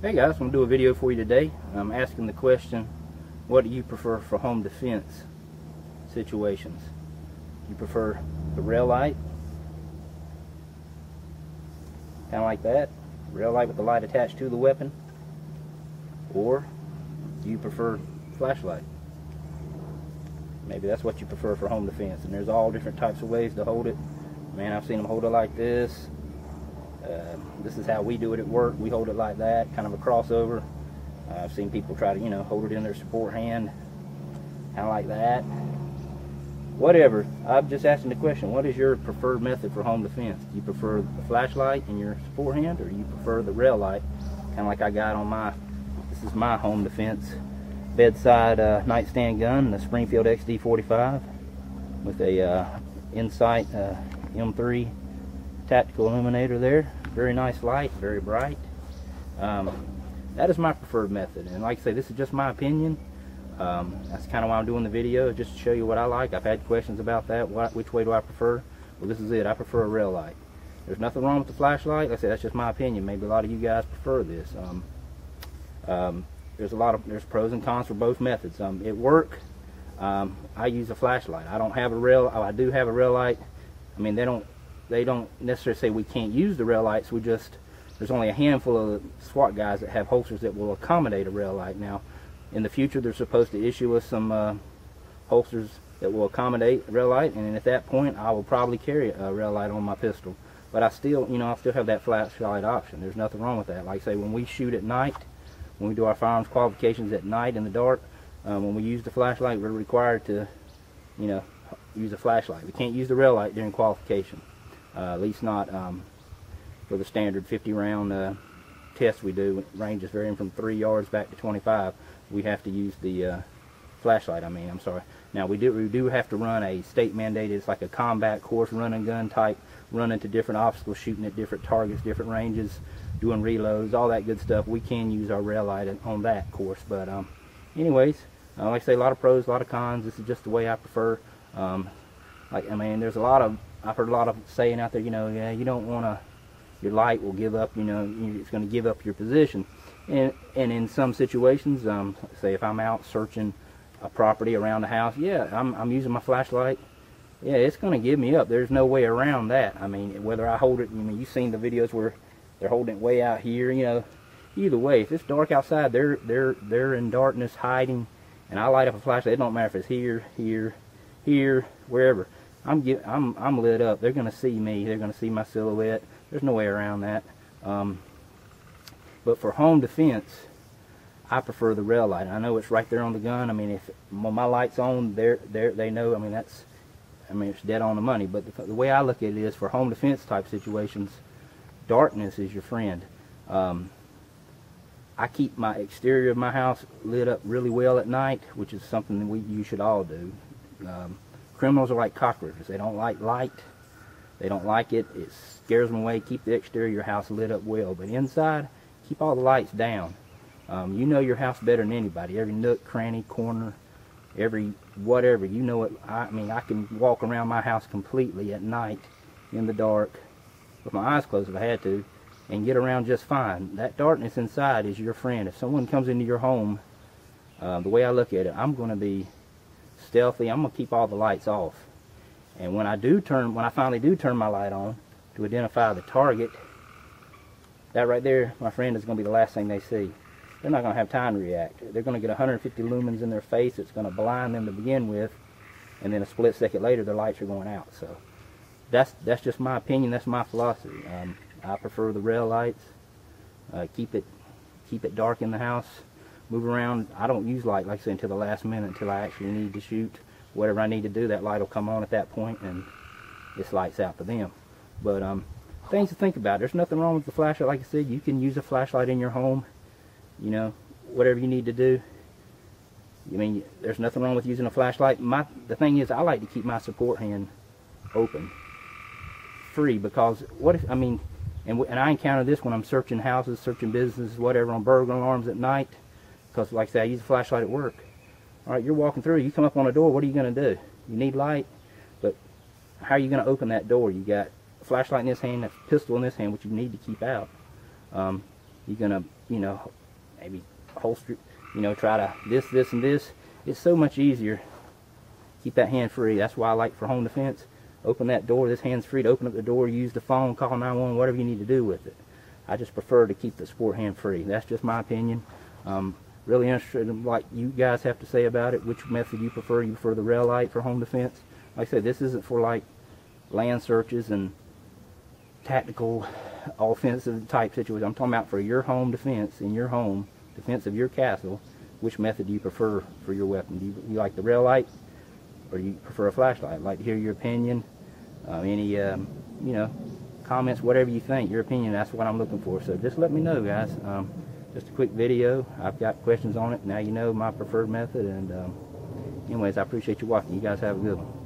Hey guys, I'm going to do a video for you today. I'm asking the question, what do you prefer for home defense situations? You prefer the rail light, kind of like that, rail light with the light attached to the weapon, or do you prefer flashlight? Maybe that's what you prefer for home defense, and there's all different types of ways to hold it. Man, I've seen them hold it like this. This is how we do it at work. We hold it like that, kind of a crossover. I've seen people try to, hold it in their support hand, kind of like that. Whatever. I'm just asking the question, what is your preferred method for home defense? Do you prefer the flashlight in your support hand, or do you prefer the rail light, kind of like I got on my, this is my home defense bedside nightstand gun, the Springfield XD45 with a Insight M3 tactical illuminator there. Very nice light, very bright. That is my preferred method, and like I say, this is just my opinion. That's kind of why I'm doing the video, just to show you what I like. I've had questions about that, which way do I prefer? Well, this is it. I prefer a rail light. There's nothing wrong with the flashlight. Like I say, that's just my opinion. Maybe a lot of you guys prefer this. There's pros and cons for both methods. At work, I use a flashlight. I don't have a rail. I do have a rail light. I mean, they don't necessarily say we can't use the rail lights. There's only a handful of SWAT guys that have holsters that will accommodate a rail light. Now, in the future, they're supposed to issue us some holsters that will accommodate a rail light, and at that point, I will probably carry a rail light on my pistol. But I still have that flashlight option. There's nothing wrong with that. Like I say, when we shoot at night, when we do our firearms qualifications at night in the dark, when we use the flashlight, we're required to, use a flashlight. We can't use the rail light during qualification. At least not for the standard 50-round test we do. Ranges varying from 3 yards back to 25. We have to use the flashlight. I'm sorry. Now we do have to run a state-mandated. It's like a combat course, run and gun type, running to different obstacles, shooting at different targets, different ranges, doing reloads, all that good stuff. We can use our rail light on that course. But anyways, like I say, a lot of pros, a lot of cons. This is just the way I prefer. There's a lot of, I've heard a lot of saying out there, yeah, you don't want to, your light will give up, it's going to give up your position. And in some situations, say if I'm out searching a property around the house, yeah, I'm using my flashlight. Yeah, it's going to give me up. There's no way around that. I mean, whether I hold it, you've seen the videos where they're holding it way out here, either way, if it's dark outside, they're in darkness hiding, and I light up a flashlight. It don't matter if it's here, here, here, wherever. I'm lit up. They're going to see me. They're going to see my silhouette. There's no way around that. But for home defense, I prefer the rail light. I know it's right there on the gun. If when my light's on, they know. It's dead on the money. But the way I look at it is, for home defense type situations, darkness is your friend. I keep my exterior of my house lit up really well at night, which is something that you should all do. Criminals are like cockroaches. They don't like light. They don't like it. It scares them away. Keep the exterior of your house lit up well. But inside, keep all the lights down. You know your house better than anybody. Every nook, cranny, corner, every whatever. You know it. I can walk around my house completely at night in the dark with my eyes closed if I had to, and get around just fine. That darkness inside is your friend. If someone comes into your home, the way I look at it, I'm going to be stealthy. I'm going to keep all the lights off. And when I finally do turn my light on to identify the target, that right there, my friend, is going to be the last thing they see. They're not going to have time to react. They're going to get 150 lumens in their face. It's going to blind them to begin with, and then a split second later, their lights are going out. So that's just my opinion. That's my philosophy. I prefer the rail lights. Keep it dark in the house. Move around. I don't use light, like I say, until the last minute, until I actually need to shoot. Whatever I need to do, that light will come on at that point, and this light's out to them. But things to think about. There's nothing wrong with the flashlight. Like I said, you can use a flashlight in your home. Whatever you need to do. There's nothing wrong with using a flashlight. The thing is, I like to keep my support hand open, free, because what if, and I encounter this when I'm searching houses, searching businesses, whatever, on burglar alarms at night, because like I say, I use a flashlight at work. All right, you're walking through, you come up on a door, what are you going to do? You need light, but how are you going to open that door? You got a flashlight in this hand, a pistol in this hand, which you need to keep out. you're gonna, you know, maybe holster, you know, try to this, and this. It's so much easier. Keep that hand free. That's why I like for home defense. Open that door. This hand's free to open up the door, use the phone, call 911, whatever you need to do with it. I just prefer to keep the sport hand free. That's just my opinion. Really interested in what you guys have to say about it. Which method you prefer? You prefer the rail light for home defense? Like I said, this isn't for like land searches and tactical offensive type situations. I'm talking about for your home defense in your home, defense of your castle. Which method do you prefer for your weapon? Do you like the rail light, or do you prefer a flashlight? I'd like to hear your opinion. Any you know, comments, whatever you think, your opinion. That's what I'm looking for. So just let me know, guys. Just a quick video. I've got questions on it. Now you know my preferred method. And anyways, I appreciate you watching. You guys have a good one.